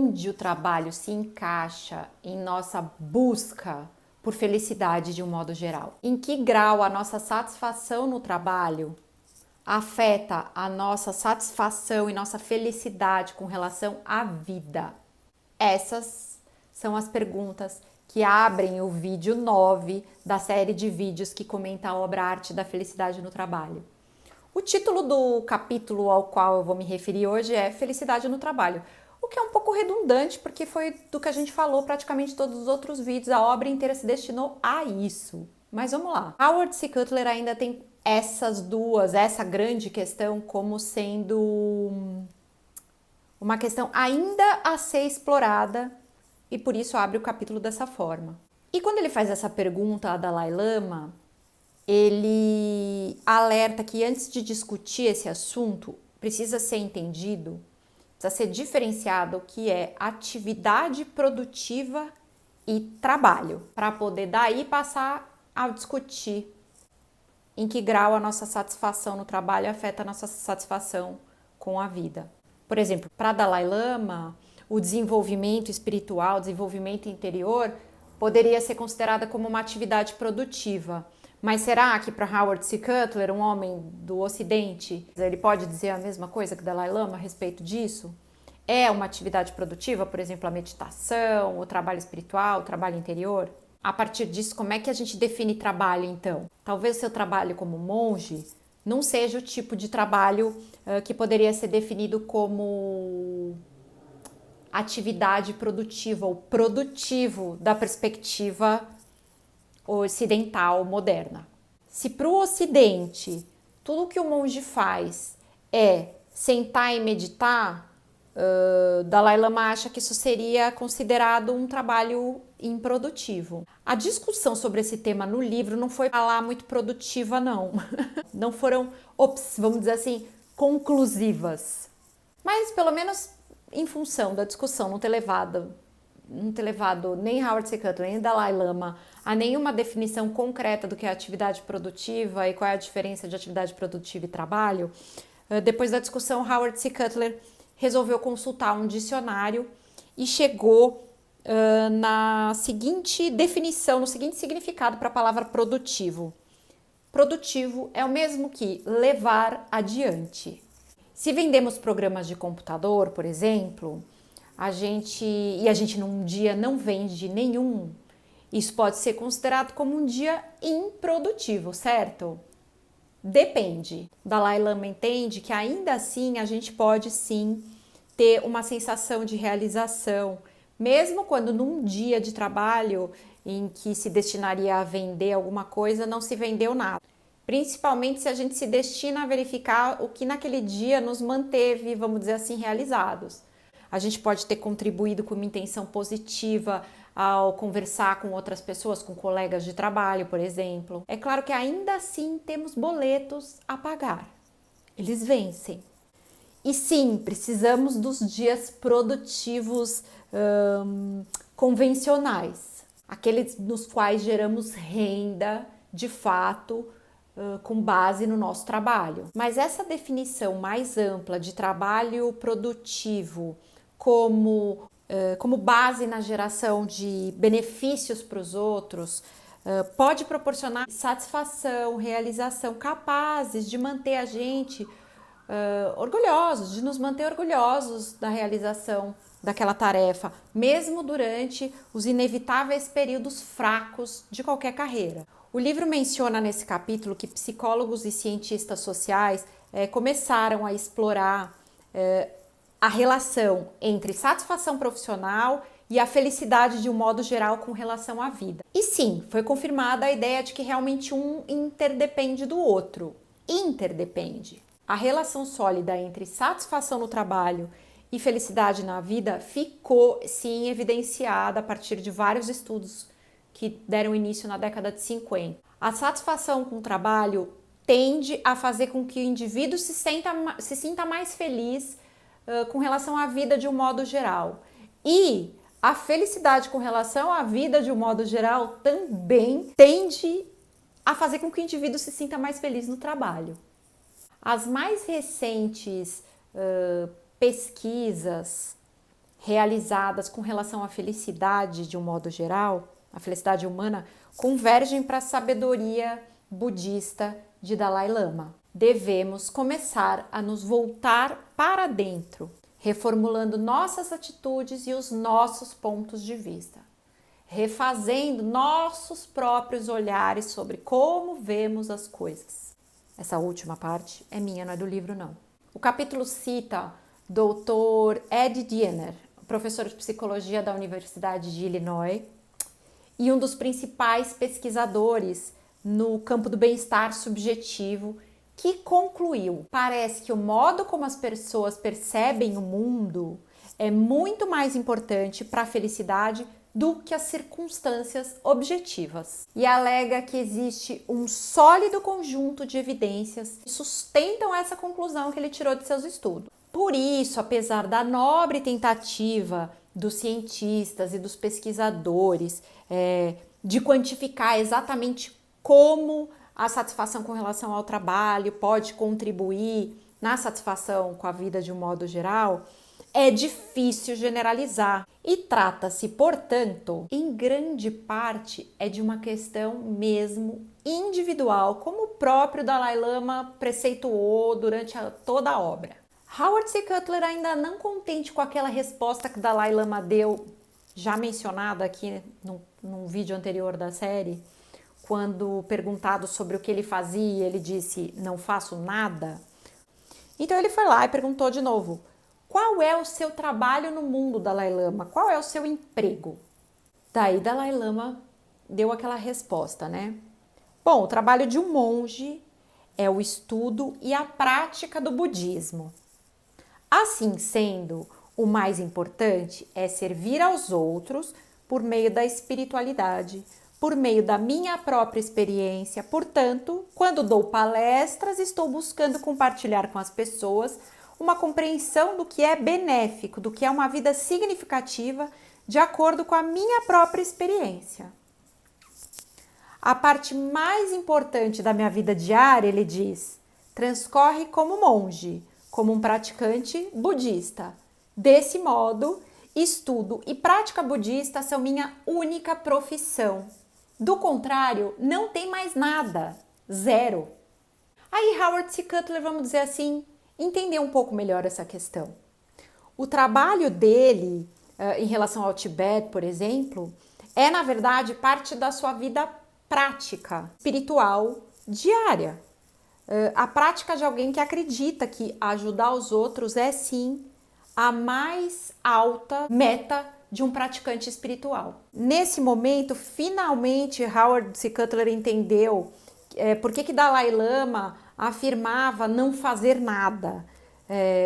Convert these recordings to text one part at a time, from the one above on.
onde o trabalho se encaixa em nossa busca por felicidade de um modo geral. Em que grau a nossa satisfação no trabalho afeta a nossa satisfação e nossa felicidade com relação à vida? Essas são as perguntas que abrem o vídeo 9 da série de vídeos que comenta a obra Arte da Felicidade no Trabalho. O título do capítulo ao qual eu vou me referir hoje é Felicidade no Trabalho, o que é um pouco redundante porque foi do que a gente falou praticamente todos os outros vídeos, a obra inteira se destinou a isso. Mas vamos lá. Howard C. Cutler ainda tem essa grande questão como sendo uma questão ainda a ser explorada e por isso abre o capítulo dessa forma. E quando ele faz essa pergunta a Dalai Lama, ele alerta que antes de discutir esse assunto, precisa ser entendido, precisa ser diferenciado o que é atividade produtiva e trabalho, para poder daí passar a discutir em que grau a nossa satisfação no trabalho afeta a nossa satisfação com a vida. Por exemplo, para Dalai Lama, o desenvolvimento espiritual, o desenvolvimento interior, poderia ser considerada como uma atividade produtiva. Mas será que para Howard C. Cutler, um homem do Ocidente, ele pode dizer a mesma coisa que Dalai Lama a respeito disso? É uma atividade produtiva, por exemplo, a meditação, o trabalho espiritual, o trabalho interior? A partir disso, como é que a gente define trabalho, então? Talvez o seu trabalho como monge não seja o tipo de trabalho que poderia ser definido como atividade produtiva ou produtivo da perspectiva ocidental moderna. Se para o Ocidente tudo que o monge faz é sentar e meditar, Dalai Lama acha que isso seria considerado um trabalho improdutivo. A discussão sobre esse tema no livro não foi lá muito produtiva, não. Não foram, vamos dizer assim, conclusivas. Mas pelo menos em função da discussão não ter levado nem Howard C. Cutler nem Dalai Lama a nenhuma definição concreta do que é atividade produtiva e qual é a diferença de atividade produtiva e trabalho, depois da discussão, Howard C. Cutler resolveu consultar um dicionário e chegou na seguinte definição, no seguinte significado para a palavra produtivo. Produtivo é o mesmo que levar adiante. Se vendemos programas de computador, por exemplo, a gente num dia não vende nenhum, isso pode ser considerado como um dia improdutivo, certo? Depende. Dalai Lama entende que ainda assim a gente pode sim ter uma sensação de realização, mesmo quando num dia de trabalho em que se destinaria a vender alguma coisa, não se vendeu nada. Principalmente se a gente se destina a verificar o que naquele dia nos manteve, vamos dizer assim, realizados. A gente pode ter contribuído com uma intenção positiva ao conversar com outras pessoas, com colegas de trabalho, por exemplo. É claro que ainda assim temos boletos a pagar. Eles vencem. E sim, precisamos dos dias produtivos convencionais, aqueles nos quais geramos renda de fato com base no nosso trabalho. Mas essa definição mais ampla de trabalho produtivo como base na geração de benefícios para os outros, pode proporcionar satisfação, realização, capazes de manter a gente orgulhosos, de nos manter orgulhosos da realização daquela tarefa, mesmo durante os inevitáveis períodos fracos de qualquer carreira. O livro menciona nesse capítulo que psicólogos e cientistas sociais começaram a explorar a relação entre satisfação profissional e a felicidade de um modo geral com relação à vida. E sim, foi confirmada a ideia de que realmente um interdepende do outro. Interdepende. A relação sólida entre satisfação no trabalho e felicidade na vida ficou sim evidenciada a partir de vários estudos que deram início na década de 50. A satisfação com o trabalho tende a fazer com que o indivíduo se sinta mais feliz com relação à vida de um modo geral. E a felicidade com relação à vida de um modo geral também tende a fazer com que o indivíduo se sinta mais feliz no trabalho. As mais recentes pesquisas realizadas com relação à felicidade de um modo geral, a felicidade humana, convergem para a sabedoria budista de Dalai Lama. Devemos começar a nos voltar para dentro, reformulando nossas atitudes e os nossos pontos de vista, refazendo nossos próprios olhares sobre como vemos as coisas. Essa última parte é minha, não é do livro, não. O capítulo cita Dr. Ed Diener, professor de psicologia da Universidade de Illinois e um dos principais pesquisadores no campo do bem-estar subjetivo, que concluiu: parece que o modo como as pessoas percebem o mundo é muito mais importante para a felicidade do que as circunstâncias objetivas. E alega que existe um sólido conjunto de evidências que sustentam essa conclusão que ele tirou de seus estudos. Por isso, apesar da nobre tentativa dos cientistas e dos pesquisadores de quantificar exatamente como a satisfação com relação ao trabalho pode contribuir na satisfação com a vida de um modo geral, é difícil generalizar. E trata-se, portanto, em grande parte, de uma questão mesmo individual, como o próprio Dalai Lama preceituou durante toda a obra. Howard C. Cutler, ainda não contente com aquela resposta que Dalai Lama deu, já mencionada aqui num vídeo anterior da série, quando perguntado sobre o que ele fazia, ele disse: não faço nada. Então ele foi lá e perguntou de novo: qual é o seu trabalho no mundo, Dalai Lama? Qual é o seu emprego? Daí Dalai Lama deu aquela resposta, né? Bom, o trabalho de um monge é o estudo e a prática do budismo. Assim sendo, o mais importante é servir aos outros por meio da espiritualidade, por meio da minha própria experiência. Portanto, quando dou palestras, estou buscando compartilhar com as pessoas uma compreensão do que é benéfico, do que é uma vida significativa, de acordo com a minha própria experiência. A parte mais importante da minha vida diária, ele diz, transcorre como monge, como um praticante budista. Desse modo, estudo e prática budista são minha única profissão. Do contrário, não tem mais nada. Zero. Aí Howard C. Cutler, vamos dizer assim, entender um pouco melhor essa questão. O trabalho dele em relação ao Tibete, por exemplo, é na verdade parte da sua vida prática, espiritual, diária. A prática de alguém que acredita que ajudar os outros é sim a mais alta meta de um praticante espiritual. Nesse momento, finalmente, Howard C. Cutler entendeu por que Dalai Lama afirmava não fazer nada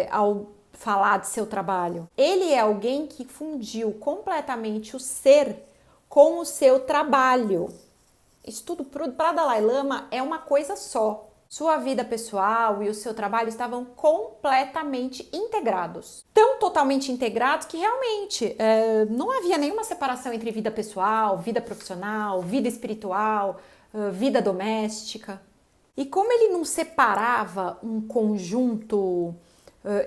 ao falar de seu trabalho. Ele é alguém que fundiu completamente o ser com o seu trabalho. Isso tudo para Dalai Lama é uma coisa só. Sua vida pessoal e o seu trabalho estavam completamente integrados. Tão totalmente integrados que realmente não havia nenhuma separação entre vida pessoal, vida profissional, vida espiritual, vida doméstica. E como ele não separava um conjunto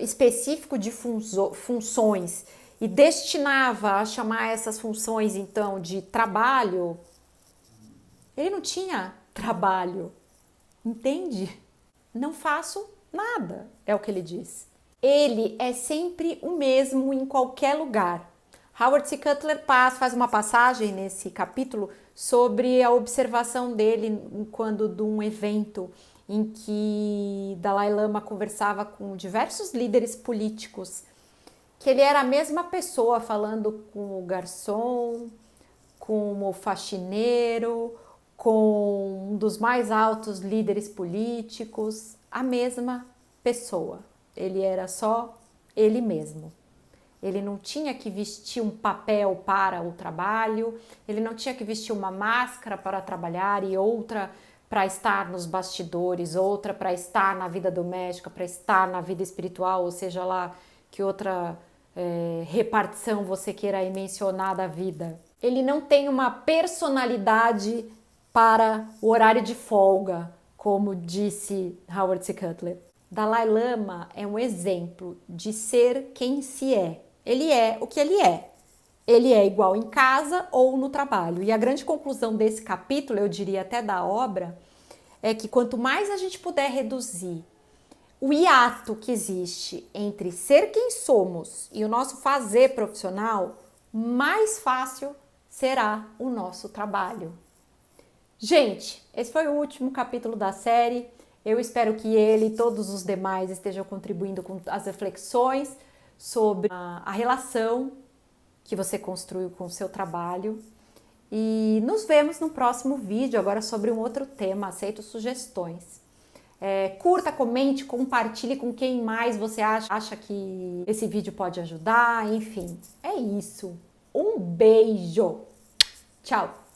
específico de funções e destinava a chamar essas funções então de trabalho, ele não tinha trabalho. Entende? Não faço nada, é o que ele diz. Ele é sempre o mesmo em qualquer lugar. Howard C. Cutler faz uma passagem nesse capítulo sobre a observação dele quando de um evento em que Dalai Lama conversava com diversos líderes políticos, que ele era a mesma pessoa falando com o garçom, com o faxineiro, com um dos mais altos líderes políticos, a mesma pessoa. Ele era só ele mesmo. Ele não tinha que vestir um papel para o trabalho, ele não tinha que vestir uma máscara para trabalhar e outra para estar nos bastidores, outra para estar na vida doméstica, para estar na vida espiritual, ou seja lá que outra repartição você queira aí mencionar da vida. Ele não tem uma personalidade para o horário de folga, como disse Howard C. Cutler. Dalai Lama é um exemplo de ser quem se é. ele é o que ele é. Ele é igual em casa ou no trabalho. E a grande conclusão desse capítulo, eu diria até da obra, é que quanto mais a gente puder reduzir o hiato que existe entre ser quem somos e o nosso fazer profissional, mais fácil será o nosso trabalho. Gente, esse foi o último capítulo da série. Eu espero que ele e todos os demais estejam contribuindo com as reflexões sobre a relação que você construiu com o seu trabalho. E nos vemos no próximo vídeo, agora sobre um outro tema. Aceito sugestões. Curta, comente, compartilhe com quem mais você acha que esse vídeo pode ajudar. Enfim, é isso. Um beijo! Tchau!